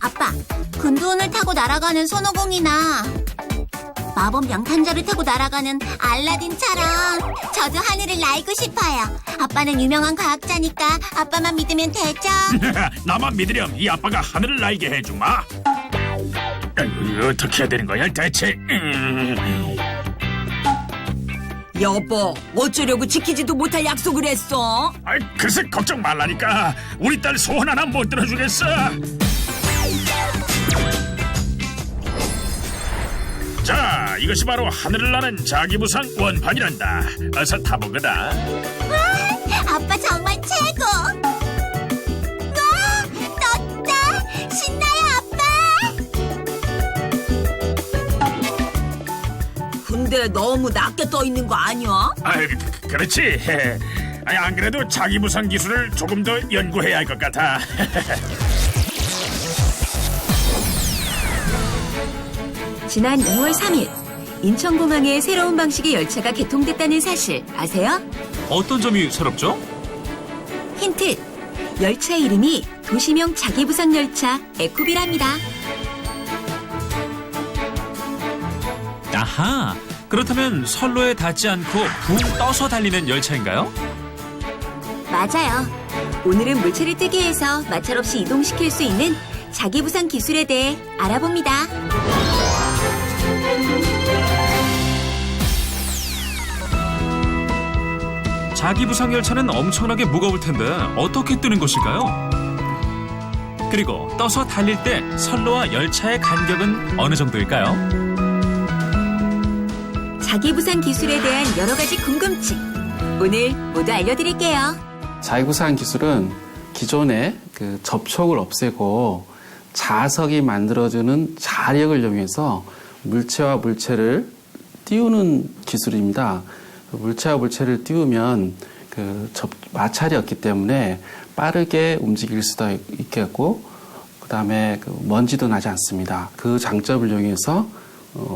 아빠, 근두운을 타고 날아가는 손오공이나 마법 양탄자를 타고 날아가는 알라딘처럼 저도 하늘을 날고 싶어요. 아빠는 유명한 과학자니까 아빠만 믿으면 되죠? 나만 믿으렴 이 아빠가 하늘을 날게 해주마. 어떻게 해야 되는 거야 대체? 여보, 어쩌려고 지키지도 못할 약속을 했어? 글쎄 걱정 말라니까. 우리 딸 소원 하나 못 들어주겠어. 자, 이것이 바로 하늘을 나는 자기부상 원판이란다. 어서 타보거라. 아빠 정말 최고! 와! 떴다! 신나요, 아빠! 근데 너무 낮게 떠 있는 거 아니야? 그렇지. 안 그래도 자기부상 기술을 조금 더 연구해야 할 것 같아. 지난 2월 3일 인천공항에 새로운 방식의 열차가 개통됐다는 사실 아세요? 어떤 점이 새롭죠? 힌트! 열차 이름이 도시명 자기부상 열차 에코비랍니다. 아하, 그렇다면 선로에 닿지 않고 붕 떠서 달리는 열차인가요? 맞아요. 오늘은 물체를 뜨게 해서 마찰 없이 이동시킬 수 있는 자기부상 기술에 대해 알아봅니다. 자기부상 열차는 엄청나게 무거울 텐데 어떻게 뜨는 것일까요? 그리고 떠서 달릴 때 선로와 열차의 간격은 어느 정도일까요? 자기부상 기술에 대한 여러 가지 궁금증 오늘 모두 알려드릴게요. 자기부상 기술은 기존의 그 접촉을 없애고 자석이 만들어주는 자력을 이용해서 물체와 물체를 띄우는 기술입니다. 물체와 물체를 띄우면 마찰이 없기 때문에 빠르게 움직일 수도 있겠고, 그 다음에 먼지도 나지 않습니다. 그 장점을 이용해서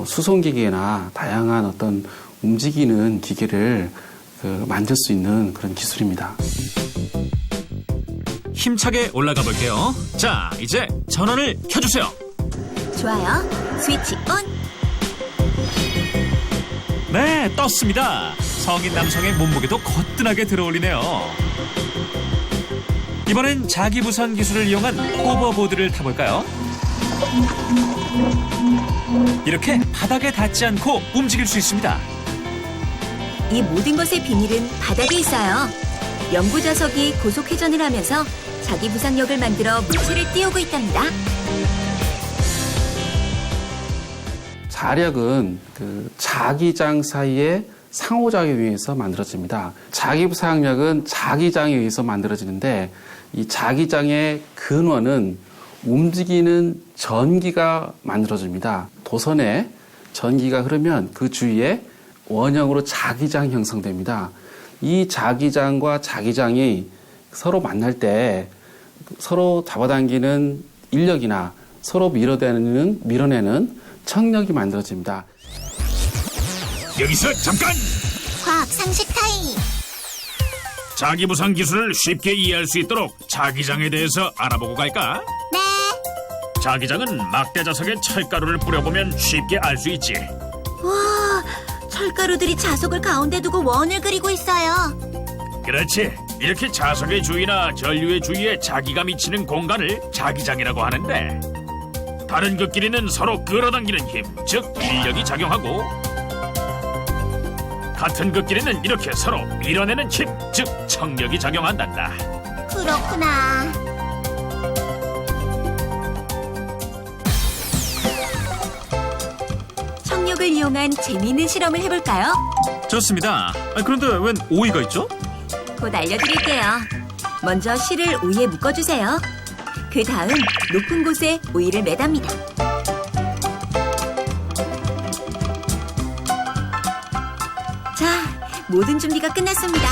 수송기계나 다양한 어떤 움직이는 기계를 만들 수 있는 그런 기술입니다. 힘차게 올라가 볼게요. 자, 이제 전원을 켜주세요. 좋아요. 스위치 온. 네, 떴습니다. 성인 남성의 몸무게도 거뜬하게 들어올리네요. 이번엔 자기부상 기술을 이용한 호버보드를 타볼까요? 이렇게 바닥에 닿지 않고 움직일 수 있습니다. 이 모든 것의 비밀은 바닥에 있어요. 연구 자석이 고속 회전을 하면서 자기부상력을 만들어 물체를 띄우고 있답니다. 자력은 자기장 사이의 상호작용에 의해서 만들어집니다. 자기부상력은 자기장에 의해서 만들어지는데 이 자기장의 근원은 움직이는 전기가 만들어집니다. 도선에 전기가 흐르면 그 주위에 원형으로 자기장이 형성됩니다. 이 자기장과 자기장이 서로 만날 때 서로 잡아당기는 인력이나 서로 밀어내는 청력이 만들어집니다. 여기서 잠깐! 과학 상식 타임! 자기부상 기술을 쉽게 이해할 수 있도록 자기장에 대해서 알아보고 갈까? 네, 자기장은 막대 자석에 철가루를 뿌려보면 쉽게 알 수 있지. 와, 철가루들이 자석을 가운데 두고 원을 그리고 있어요. 그렇지. 이렇게 자석의 주위나 전류의 주위에 자기가 미치는 공간을 자기장이라고 하는데, 다른 극끼리는 서로 끌어당기는 힘, 즉 인력이 작용하고, 같은 극끼리는 이렇게 서로 밀어내는 힘, 즉 청력이 작용한단다. 그렇구나. 청력을 이용한 재미있는 실험을 해볼까요? 좋습니다. 그런데 웬 오이가 있죠? 곧 알려드릴게요. 먼저 실을 오이에 묶어주세요. 그 다음 높은 곳에 오이를 매답니다. 자, 모든 준비가 끝났습니다.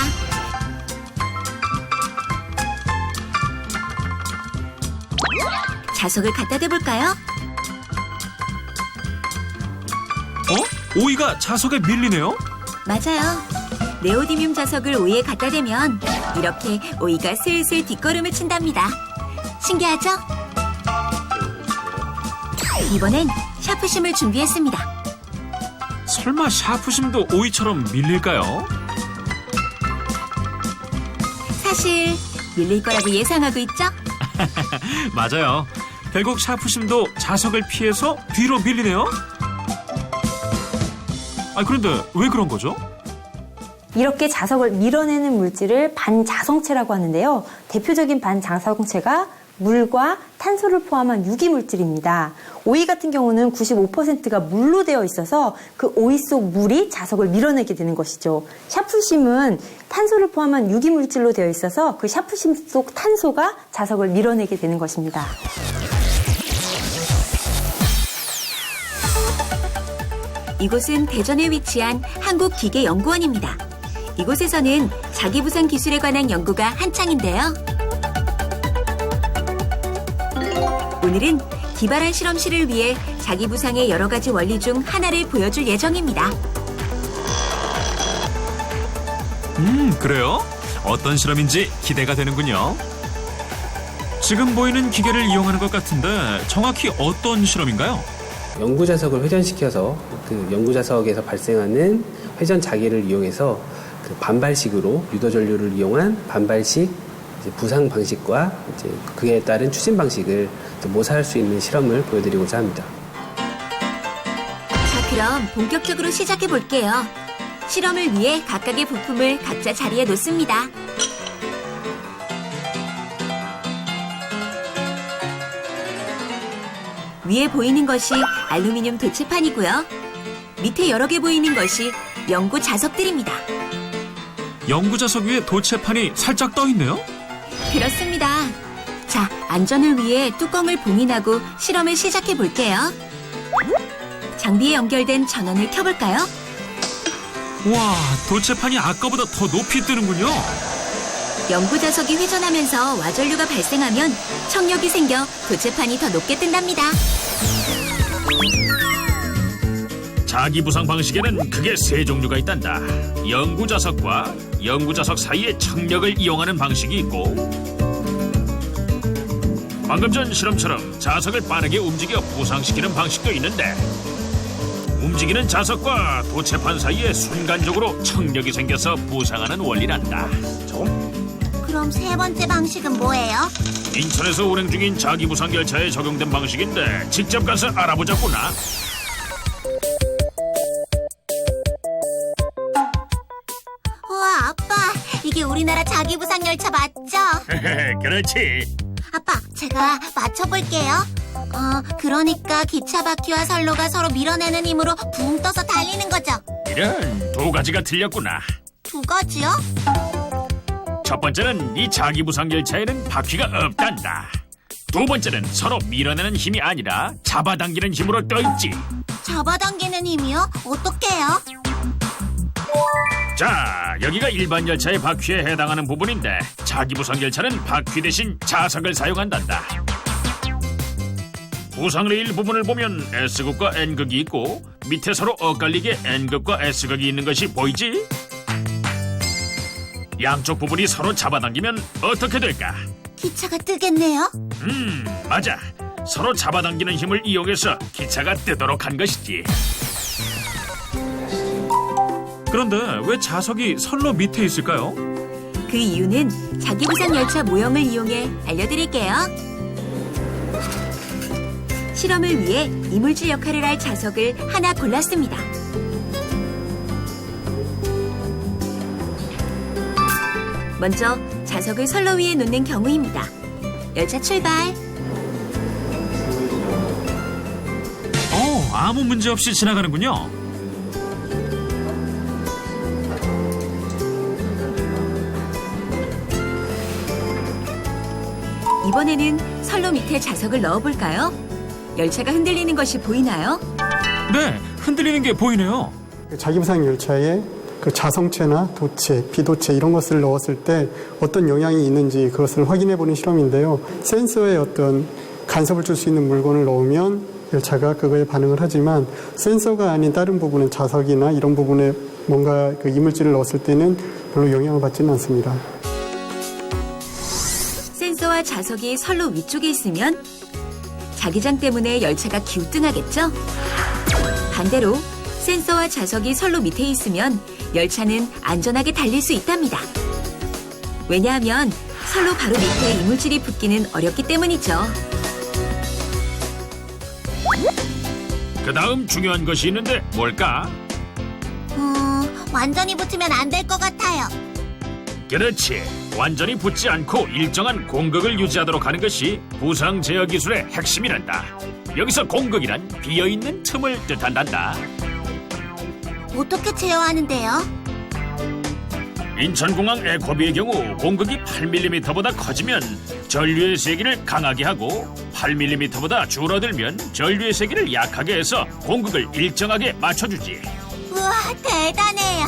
자석을 갖다 대볼까요? 오이가 자석에 밀리네요? 맞아요. 네오디뮴 자석을 오이에 갖다 대면 이렇게 오이가 슬슬 뒷걸음을 친답니다. 신기하죠? 이번엔 샤프심을 준비했습니다. 설마 샤프심도 오이처럼 밀릴까요? 사실 밀릴 거라고 예상하고 있죠? 맞아요. 결국 샤프심도 자석을 피해서 뒤로 밀리네요. 그런데 왜 그런 거죠? 이렇게 자석을 밀어내는 물질을 반자성체라고 하는데요. 대표적인 반자성체가 물과 탄소를 포함한 유기물질입니다. 오이 같은 경우는 95%가 물로 되어 있어서 그 오이 속 물이 자석을 밀어내게 되는 것이죠. 샤프심은 탄소를 포함한 유기물질로 되어 있어서 그 샤프심 속 탄소가 자석을 밀어내게 되는 것입니다. 이곳은 대전에 위치한 한국기계연구원입니다. 이곳에서는 자기부상 기술에 관한 연구가 한창인데요. 오늘은 기발한 실험실을 위해 자기부상의 여러 가지 원리 중 하나를 보여줄 예정입니다. 그래요? 어떤 실험인지 기대가 되는군요. 지금 보이는 기계를 이용하는 것 같은데 정확히 어떤 실험인가요? 연구 자석을 회전시켜서 그 연구 자석에서 발생하는 회전 자기를 이용해서 그 반발식으로 유도 전류를 이용한 반발식 이제 부상 방식과 이제 그에 따른 추진 방식을 모사할 수 있는 실험을 보여드리고자 합니다. 자, 그럼 본격적으로 시작해 볼게요. 실험을 위해 각각의 부품을 각자 자리에 놓습니다. 위에 보이는 것이 알루미늄 도체판이고요. 밑에 여러 개 보이는 것이 연구 자석들입니다. 연구 자석 위에 도체판이 살짝 떠 있네요. 그렇습니다. 자, 안전을 위해 뚜껑을 봉인하고 실험을 시작해 볼게요. 장비에 연결된 전원을 켜볼까요? 와, 도체판이 아까보다 더 높이 뜨는군요. 연구 자석이 회전하면서 와전류가 발생하면 청력이 생겨 도체판이 더 높게 뜬답니다. 자기부상 방식에는 크게 세 종류가 있단다. 연구자석과 연구자석 사이의 청력을 이용하는 방식이 있고, 방금 전 실험처럼 자석을 빠르게 움직여 부상시키는 방식도 있는데, 움직이는 자석과 도체판 사이에 순간적으로 청력이 생겨서 부상하는 원리란다. 그럼 세 번째 방식은 뭐예요? 인천에서 운행 중인 자기부상 열차에 적용된 방식인데 직접 가서 알아보자꾸나. 우와, 아빠, 이게 우리나라 자기부상 열차 맞죠? 그렇지. 아빠, 제가 맞춰볼게요. 그러니까 기차 바퀴와 선로가 서로 밀어내는 힘으로 붕 떠서 달리는 거죠? 이런 두 가지가 틀렸구나. 두 가지요? 첫 번째는 이 자기부상 열차에는 바퀴가 없단다. 두 번째는 서로 밀어내는 힘이 아니라 잡아당기는 힘으로 떠있지. 잡아당기는 힘이요? 어떡해요? 자, 여기가 일반 열차의 바퀴에 해당하는 부분인데 자기부상 열차는 바퀴 대신 자석을 사용한단다. 부상 레일 부분을 보면 S극과 N극이 있고 밑에 서로 엇갈리게 N극과 S극이 있는 것이 보이지? 양쪽 부분이 서로 잡아당기면 어떻게 될까? 기차가 뜨겠네요? 맞아. 서로 잡아당기는 힘을 이용해서 기차가 뜨도록 한 것이지. 그런데 왜 자석이 선로 밑에 있을까요? 그 이유는 자기부상 열차 모형을 이용해 알려드릴게요. 실험을 위해 이물질 역할을 할 자석을 하나 골랐습니다. 먼저 자석을 선로 위에 놓는 경우입니다. 열차 출발. 아무 문제 없이 지나가는군요. 이번에는 선로 밑에 자석을 넣어볼까요? 열차가 흔들리는 것이 보이나요? 네, 흔들리는 게 보이네요. 자기부상 열차에 그 자성체나 도체, 비도체 이런 것을 넣었을 때 어떤 영향이 있는지 그것을 확인해 보는 실험인데요. 센서에 어떤 간섭을 줄 수 있는 물건을 넣으면 열차가 그거에 반응을 하지만 센서가 아닌 다른 부분은 자석이나 이런 부분에 뭔가 그 이물질을 넣었을 때는 별로 영향을 받지는 않습니다. 센서와 센서와 자석이 선로 위쪽에 있으면 자기장 때문에 열차가 기우뚱하겠죠? 반대로 센서와 자석이 선로 밑에 있으면 열차는 안전하게 달릴 수 있답니다. 왜냐하면 선로 바로 밑에 이물질이 붙기는 어렵기 때문이죠. 그 다음 중요한 것이 있는데 뭘까? 완전히 붙으면 안 될 것 같아요. 그렇지. 완전히 붙지 않고 일정한 공극을 유지하도록 하는 것이 부상 제어 기술의 핵심이란다. 여기서 공극이란 비어있는 틈을 뜻한단다. 어떻게 제어하는데요? 인천공항 에코비의 경우 공극이 8mm보다 커지면 전류의 세기를 강하게 하고 8mm보다 줄어들면 전류의 세기를 약하게 해서 공극을 일정하게 맞춰주지. 우와, 대단해요.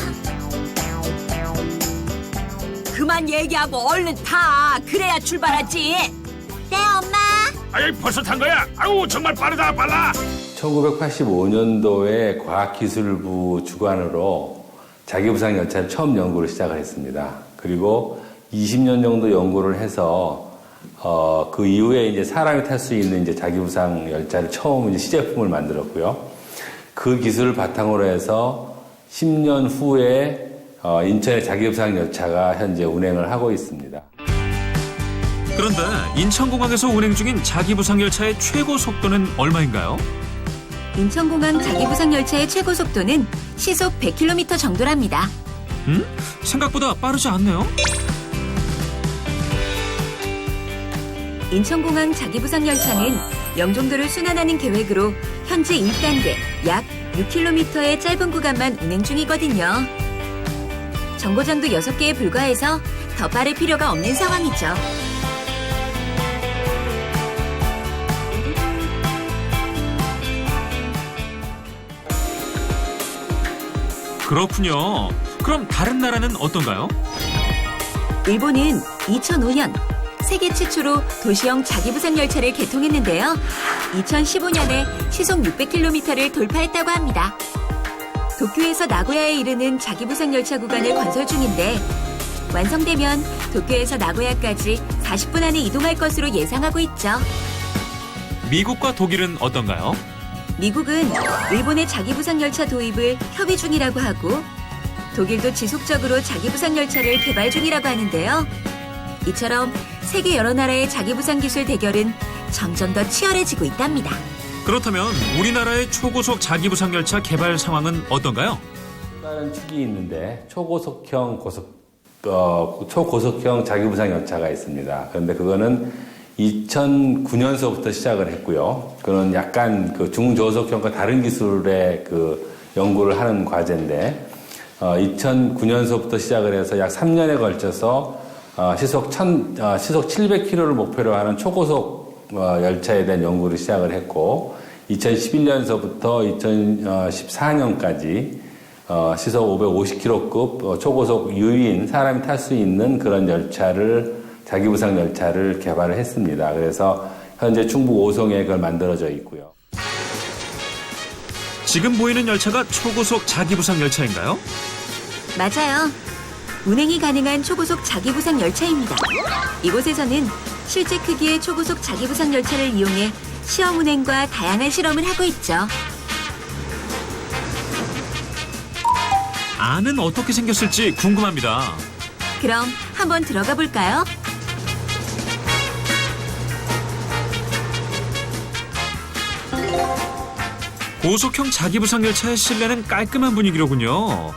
그만 얘기하고 얼른 타. 그래야 출발하지. 네, 엄마. 아이, 벌써 탄 거야? 아우, 정말 빠르다, 빨라. 1985년도에 과학기술부 주관으로 자기부상 열차를 처음 연구를 시작을 했습니다. 그리고 20년 정도 연구를 해서 그 이후에 이제 사람이 탈 수 있는 이제 자기부상 열차를 처음 이제 시제품을 만들었고요. 그 기술을 바탕으로 해서 10년 후에 인천의 자기부상 열차가 현재 운행을 하고 있습니다. 그런데 인천공항에서 운행 중인 자기부상 열차의 최고 속도는 얼마인가요? 인천공항 자기부상 열차의 최고 속도는 시속 100km 정도랍니다. 생각보다 빠르지 않네요. 인천공항 자기부상 열차는 영종도를 순환하는 계획으로 현재 1단계 약 6km의 짧은 구간만 운행 중이거든요. 정거장도 6개에 불과해서 더 빠를 필요가 없는 상황이죠. 그렇군요. 그럼 다른 나라는 어떤가요? 일본은 2005년 세계 최초로 도시형 자기부상 열차를 개통했는데요. 2015년에 시속 600km를 돌파했다고 합니다. 도쿄에서 나고야에 이르는 자기부상 열차 구간을 건설 중인데 완성되면 도쿄에서 나고야까지 40분 안에 이동할 것으로 예상하고 있죠. 미국과 독일은 어떤가요? 미국은 일본의 자기부상 열차 도입을 협의 중이라고 하고 독일도 지속적으로 자기부상 열차를 개발 중이라고 하는데요. 이처럼 세계 여러 나라의 자기부상 기술 대결은 점점 더 치열해지고 있답니다. 그렇다면 우리나라의 초고속 자기부상 열차 개발 상황은 어떤가요? 다른 축이 있는데 초고속형 자기부상 열차가 있습니다. 그런데 그거는 2009년서부터 시작을 했고요. 그건 약간 그 중저속형과 다른 기술의 그 연구를 하는 과제인데 2009년서부터 시작을 해서 약 3년에 걸쳐서 시속 700km를 목표로 하는 초고속 열차에 대한 연구를 시작을 했고 2011년서부터 2014년까지 시속 550km급 초고속 유인 사람이 탈 수 있는 그런 자기부상 열차를 개발을 했습니다. 그래서 현재 충북 오송에 그걸 만들어져 있고요. 지금 보이는 열차가 초고속 자기부상 열차인가요? 맞아요. 운행이 가능한 초고속 자기부상 열차입니다. 이곳에서는 실제 크기의 초고속 자기부상 열차를 이용해 시험 운행과 다양한 실험을 하고 있죠. 안은 어떻게 생겼을지 궁금합니다. 그럼 한번 들어가 볼까요? 고속형 자기부상 열차의 실내는 깔끔한 분위기로군요.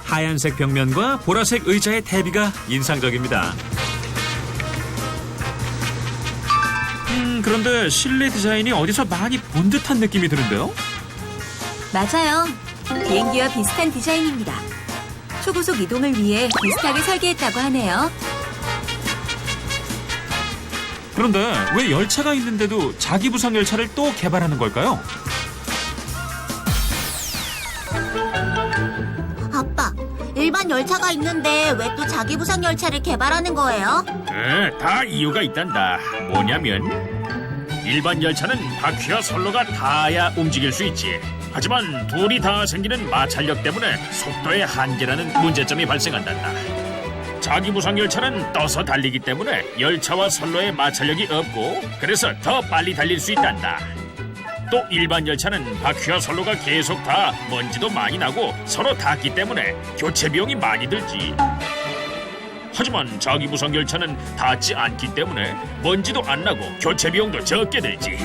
하얀색 벽면과 보라색 의자의 대비가 인상적입니다. 그런데 실내 디자인이 어디서 많이 본 듯한 느낌이 드는데요? 맞아요. 비행기와 비슷한 디자인입니다. 초고속 이동을 위해 비슷하게 설계했다고 하네요. 그런데 왜 열차가 있는데도 자기부상 열차를 또 개발하는 걸까요? 아빠, 일반 열차가 있는데 왜 또 자기부상 열차를 개발하는 거예요? 다 이유가 있단다. 뭐냐면 일반 열차는 바퀴와 선로가 닿아야 움직일 수 있지. 하지만 둘이 다 생기는 마찰력 때문에 속도의 한계라는 문제점이 발생한단다. 자기부상 열차는 떠서 달리기 때문에 열차와 선로의 마찰력이 없고 그래서 더 빨리 달릴 수 있단다. 또 일반 열차는 바퀴와 선로가 계속 다 먼지도 많이 나고 서로 닿기 때문에 교체 비용이 많이 들지. 하지만 자기부상 열차는 닿지 않기 때문에 먼지도 안 나고 교체 비용도 적게 들지.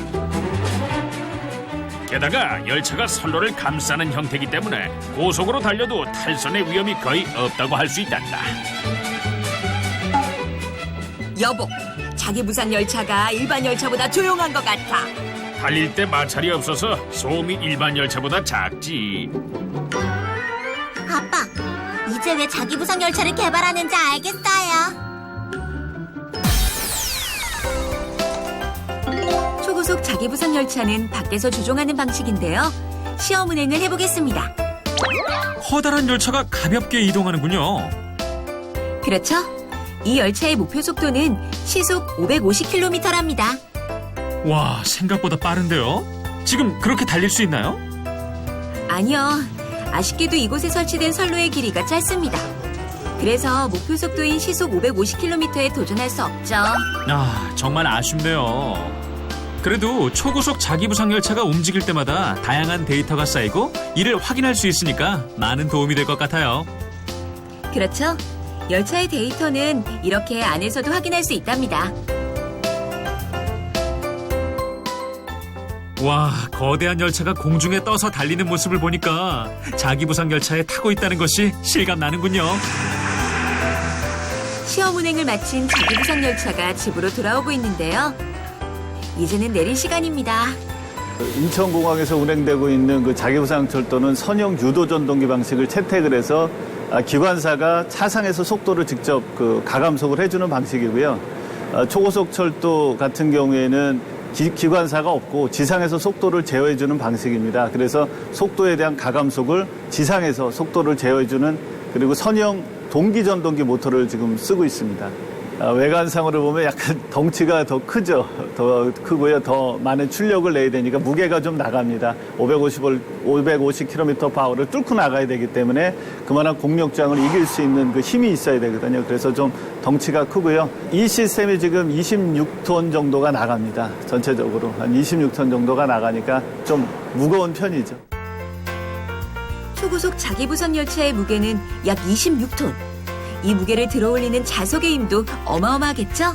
게다가 열차가 선로를 감싸는 형태이기 때문에 고속으로 달려도 탈선의 위험이 거의 없다고 할 수 있단다. 여보, 자기부상 열차가 일반 열차보다 조용한 것 같아. 달릴 때 마찰이 없어서 소음이 일반 열차보다 작지. 아빠, 이제 왜 자기부상 열차를 개발하는지 알겠어요. 초고속 자기부상 열차는 밖에서 조종하는 방식인데요. 시험 운행을 해보겠습니다. 커다란 열차가 가볍게 이동하는군요. 그렇죠? 이 열차의 목표 속도는 시속 550km랍니다. 와, 생각보다 빠른데요? 지금 그렇게 달릴 수 있나요? 아니요. 아쉽게도 이곳에 설치된 선로의 길이가 짧습니다. 그래서 목표 속도인 시속 550km에 도전할 수 없죠. 아, 정말 아쉽네요. 그래도 초고속 자기부상 열차가 움직일 때마다 다양한 데이터가 쌓이고 이를 확인할 수 있으니까 많은 도움이 될 것 같아요. 그렇죠? 열차의 데이터는 이렇게 안에서도 확인할 수 있답니다. 와, 거대한 열차가 공중에 떠서 달리는 모습을 보니까 자기부상 열차에 타고 있다는 것이 실감나는군요. 시험 운행을 마친 자기부상 열차가 집으로 돌아오고 있는데요. 이제는 내릴 시간입니다. 인천공항에서 운행되고 있는 그 자기부상 철도는 선형 유도 전동기 방식을 채택을 해서 기관사가 차상에서 속도를 직접 가감속을 해주는 방식이고요. 초고속 철도 같은 경우에는 기관사가 없고 지상에서 속도를 제어해주는 방식입니다. 그래서 속도에 대한 가감속을 지상에서 속도를 제어해주는 그리고 선형 동기전동기 모터를 지금 쓰고 있습니다. 외관상으로 보면 약간 덩치가 더 크죠. 더 크고요. 더 많은 출력을 내야 되니까 무게가 좀 나갑니다. 550km/h를 뚫고 나가야 되기 때문에 그만한 공력장을 이길 수 있는 그 힘이 있어야 되거든요. 그래서 좀 덩치가 크고요. 이 시스템이 지금 26톤 정도가 나갑니다. 전체적으로 한 26톤 정도가 나가니까 좀 무거운 편이죠. 초고속 자기부상 열차의 무게는 약 26톤. 이 무게를 들어올리는 자석의 힘도 어마어마하겠죠?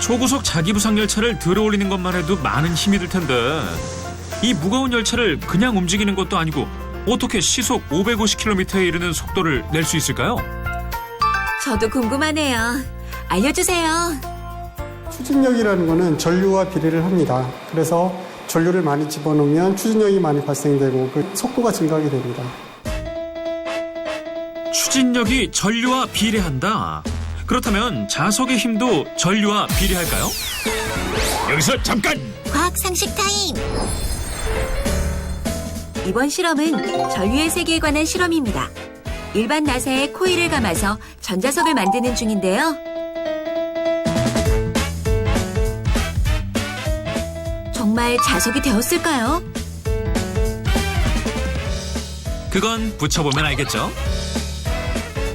초고속 자기부상 열차를 들어올리는 것만 해도 많은 힘이 들 텐데 이 무거운 열차를 그냥 움직이는 것도 아니고 어떻게 시속 550km에 이르는 속도를 낼 수 있을까요? 저도 궁금하네요. 알려주세요. 추진력이라는 거는 전류와 비례를 합니다. 그래서 전류를 많이 집어넣으면 추진력이 많이 발생되고 그 속도가 증가하게 됩니다. 추진력이 전류와 비례한다. 그렇다면 자석의 힘도 전류와 비례할까요? 여기서 잠깐! 과학 상식 타임. 이번 실험은 전류의 세계에 관한 실험입니다. 일반 나사에 코일을 감아서 전자석을 만드는 중인데요. 정말 자석이 되었을까요? 그건 붙여보면 알겠죠?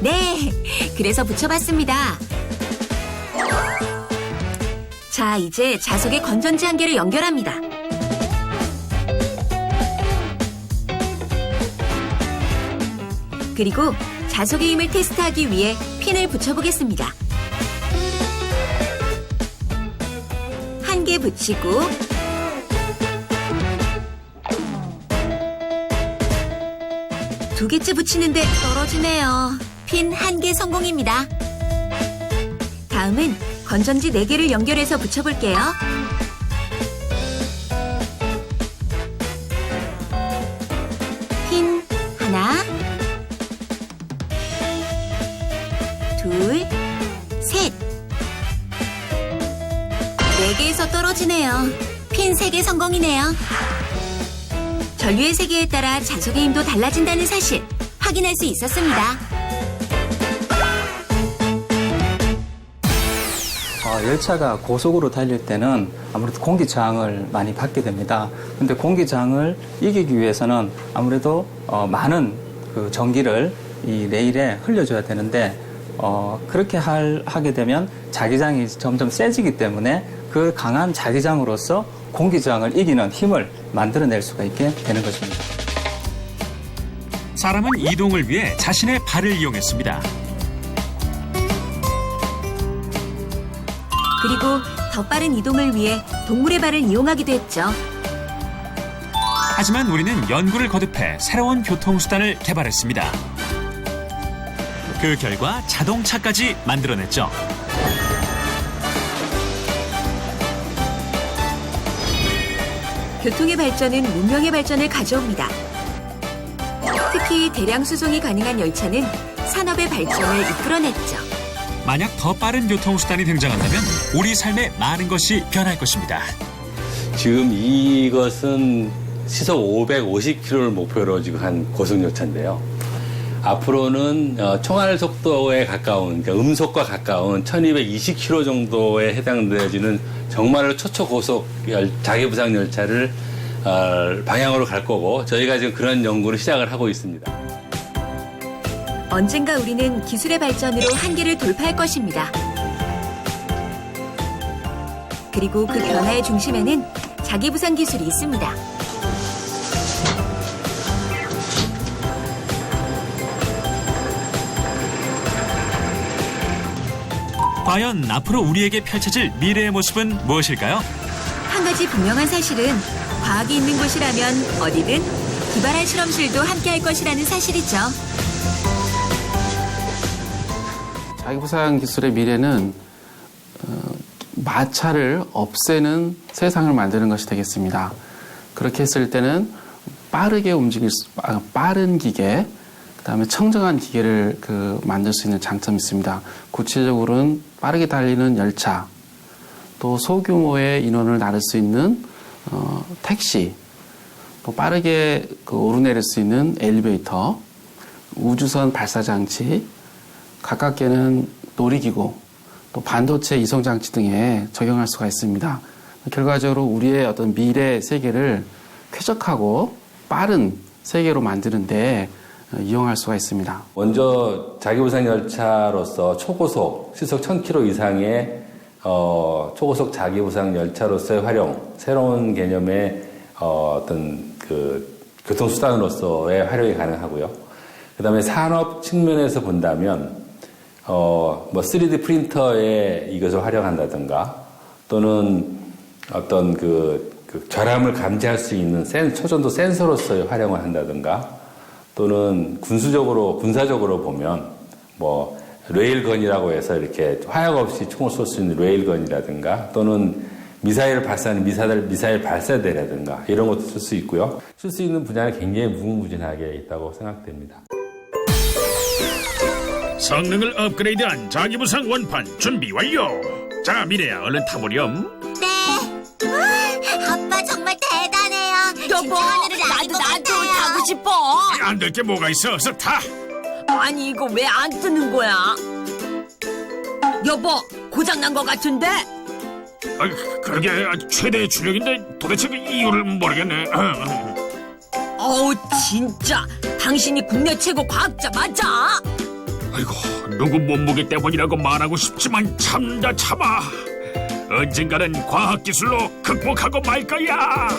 네, 그래서 붙여봤습니다. 자, 이제 자석의 건전지 한 개를 연결합니다. 그리고 자석의 힘을 테스트하기 위해 핀을 붙여보겠습니다. 한 개 붙이고 두 개째 붙이는데 떨어지네요. 핀 한 개 성공입니다. 다음은 건전지 4개를 연결해서 붙여볼게요. 핀 하나, 둘, 셋. 4개에서 떨어지네요. 핀 3개 성공이네요. 전류의 세계에 따라 자석의 힘도 달라진다는 사실 확인할 수 있었습니다. 열차가 고속으로 달릴 때는 아무래도 공기저항을 많이 받게 됩니다. 근데 공기저항을 이기기 위해서는 아무래도 많은 그 전기를 이 레일에 흘려줘야 되는데 그렇게 하게 되면 자기장이 점점 세지기 때문에 그 강한 자기장으로서 공기저항을 이기는 힘을 만들어낼 수가 있게 되는 것입니다. 사람은 이동을 위해 자신의 발을 이용했습니다. 그리고 더 빠른 이동을 위해 동물의 발을 이용하기도 했죠. 하지만 우리는 연구를 거듭해 새로운 교통수단을 개발했습니다. 그 결과 자동차까지 만들어냈죠. 교통의 발전은 문명의 발전을 가져옵니다. 특히 대량 수송이 가능한 열차는 산업의 발전을 이끌어냈죠. 만약 더 빠른 교통수단이 등장한다면 우리 삶에 많은 것이 변할 것입니다. 지금 이것은 시속 550km를 목표로 지금 한 고속열차인데요. 앞으로는 총알 속도에 가까운, 그러니까 음속과 가까운 1220km 정도에 해당되어지는 정말로 초초고속 자기부상 열차를 방향으로 갈 거고, 저희가 지금 그런 연구를 시작을 하고 있습니다. 언젠가 우리는 기술의 발전으로 한계를 돌파할 것입니다. 그리고 그 변화의 중심에는 자기부상 기술이 있습니다. 과연 앞으로 우리에게 펼쳐질 미래의 모습은 무엇일까요? 한 가지 분명한 사실은 과학이 있는 곳이라면 어디든 기발한 실험실도 함께할 것이라는 사실이죠. 자기부상 기술의 미래는 마찰을 없애는 세상을 만드는 것이 되겠습니다. 그렇게 했을 때는 빠르게 빠른 기계, 그다음에 청정한 기계를 만들 수 있는 장점이 있습니다. 구체적으로는 빠르게 달리는 열차, 또 소규모의 인원을 나를 수 있는 택시, 또 빠르게 오르내릴 수 있는 엘리베이터, 우주선 발사 장치, 가깝게는 놀이기구, 또 반도체 이송 장치 등에 적용할 수가 있습니다. 결과적으로 우리의 어떤 미래 세계를 쾌적하고 빠른 세계로 만드는데 이용할 수가 있습니다. 먼저 자기부상 열차로서 초고속 시속 1000km 이상의 초고속 자기부상 열차로서의 활용, 새로운 개념의 어떤 교통수단으로서의 활용이 가능하고요. 그다음에 산업 측면에서 본다면 3D 프린터에 이것을 활용한다든가, 또는 어떤 결함을 감지할 수 있는 초전도 센서로서의 활용을 한다든가, 또는 군사적으로 보면 레일건이라고 해서 이렇게 화약 없이 총을 쏠 수 있는 레일건이라든가, 또는 미사일을 발사하는 미사일 발사대라든가 이런 것도 쓸 수 있고요. 쓸 수 있는 분야는 굉장히 무궁무진하게 있다고 생각됩니다. 성능을 업그레이드한 자기부상 원판 준비 완료. 자, 미래야, 얼른 타보렴. 네. 아빠 정말 대단해요. 여보, 나도 타고 싶어. 안 될 게 뭐가 있어. 어서 타. 아니, 이거 왜 안 뜨는 거야? 여보, 고장난 거 같은데? 그러게 최대 출력인데 도대체 그 이유를 모르겠네. 어우, 진짜 당신이 국내 최고 과학자 맞아? 아이고, 누구 몸무게 때문이라고 말하고 싶지만 참아. 언젠가는 과학기술로 극복하고 말 거야.